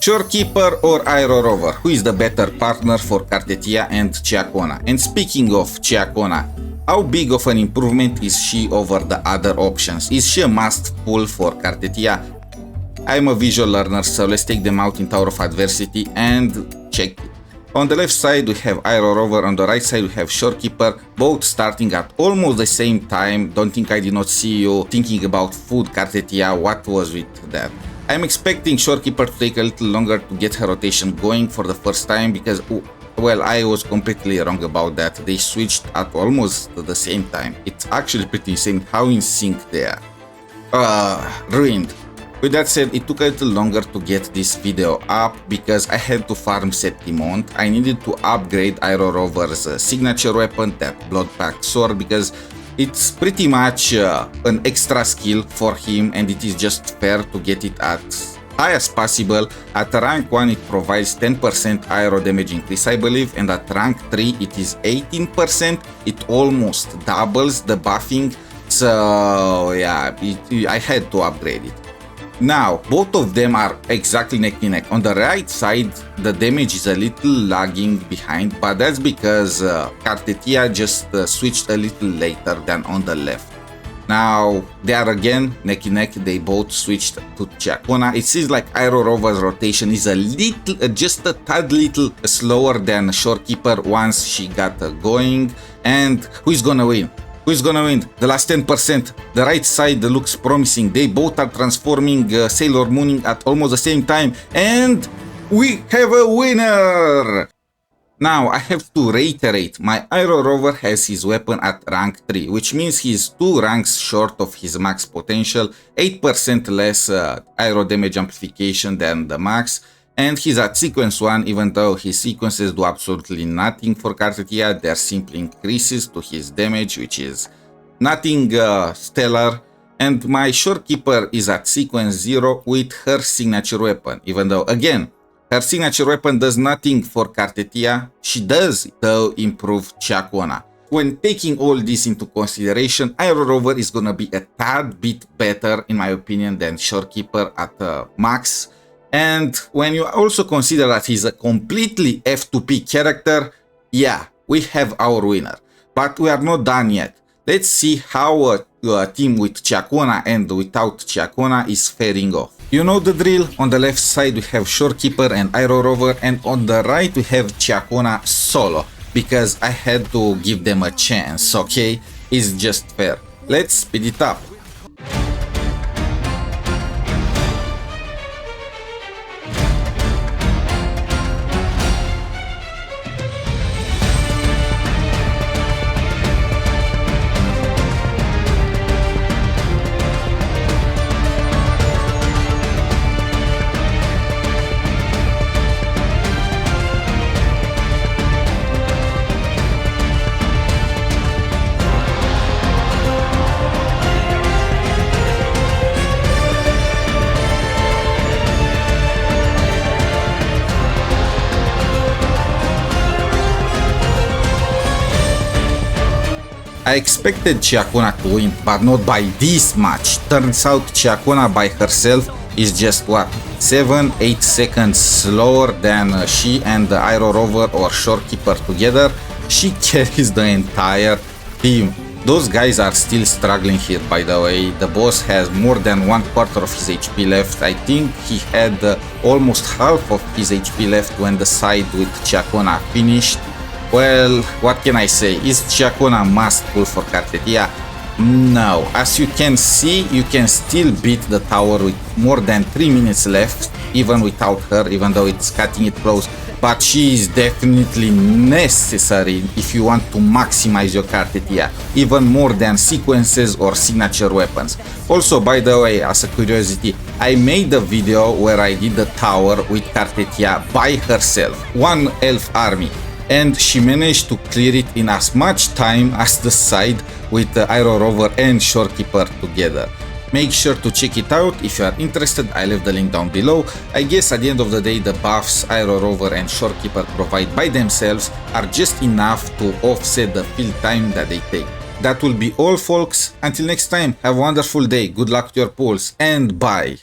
Shorekeeper or Aero Rover, who is the better partner for Cartethyia and Ciaccona? And speaking of Ciaccona, how big of an improvement is she over the other options? Is she a must pull for Cartethyia? I'm a visual learner, so let's take them out in Tower of Adversity and check it. On the left side we have Aero Rover, on the right side we have Shorekeeper, both starting at almost the same time. Don't think I did not see you thinking about food Cartethyia, what was with that? I'm expecting Shorekeeper to take a little longer to get her rotation going for the first time because, well, I was completely wrong about that. They switched at almost the same time. It's actually pretty insane how in sync they are. Ruined. With that said, it took a little longer to get this video up because I had to farm 𝗖cie𝗽𝗆𝗵𝘁. I needed to upgrade Aero Rover's signature weapon, that blood-packed sword, because it's pretty much an extra skill for him and it is just fair to get it at high as possible. At rank 1 it provides 10% aero damage increase, I believe, and at rank 3 it is 18%. It almost doubles the buffing, so yeah, I had to upgrade it. Now, both of them are exactly neck and neck. On the right side, the damage is a little lagging behind, but that's because Cartethyia just switched a little later than on the left. Now, they are again neck and neck. They both switched to Ciaccona. It seems like Aero Rover's rotation is a little, just a tad little slower than Shorekeeper once she got going. And who is gonna win? Who is gonna win? The last 10%. The right side looks promising. They both are transforming Sailor Mooning at almost the same time. And we have a winner! Now, I have to reiterate, my Aero Rover has his weapon at rank 3, which means he's 2 ranks short of his max potential, 8% less aero damage amplification than the max, and he's at sequence 1, even though his sequences do absolutely nothing for Cartethyia. They're simply increases to his damage, which is nothing stellar. And my Shorekeeper is at sequence 0 with her signature weapon, even though, again, her signature weapon does nothing for Cartethyia. She does, though, improve Ciaccona. When taking all this into consideration, Aero Rover is gonna be a tad bit better, in my opinion, than Shorekeeper at max. And when you also consider that he's a completely F2P character, yeah, we have our winner. But we are not done yet. Let's see how a team with Ciaccona and without Ciaccona is faring off. You know the drill. On the left side we have Shorekeeper and Aero Rover, and on the right we have Ciaccona solo, because I had to give them a chance, okay? It's just fair. Let's speed it up. I expected Ciaccona to win, but not by this much. Turns out Ciaccona by herself is just what, 7-8 seconds slower than she and the Aero Rover or Shorekeeper together. She carries the entire team. Those guys are still struggling here, by the way. The boss has more than 1/4 of his HP left. I think he had almost half of his HP left when the side with Ciaccona finished. Well, what can I say? Is Ciaccona must pull for Cartethyia? No. As you can see, you can still beat the tower with more than 3 minutes left, even without her, even though it's cutting it close. But she is definitely necessary if you want to maximize your Cartethyia, even more than sequences or signature weapons. Also, by the way, as a curiosity, I made a video where I did the tower with Cartethyia by herself, one elf army. And she managed to clear it in as much time as the side with the Aero Rover and Shorekeeper together. Make sure to check it out if you are interested. I left the link down below. I guess at the end of the day, the buffs Aero Rover and Shorekeeper provide by themselves are just enough to offset the field time that they take. That will be all, folks. Until next time, have a wonderful day, good luck to your pulls, and bye!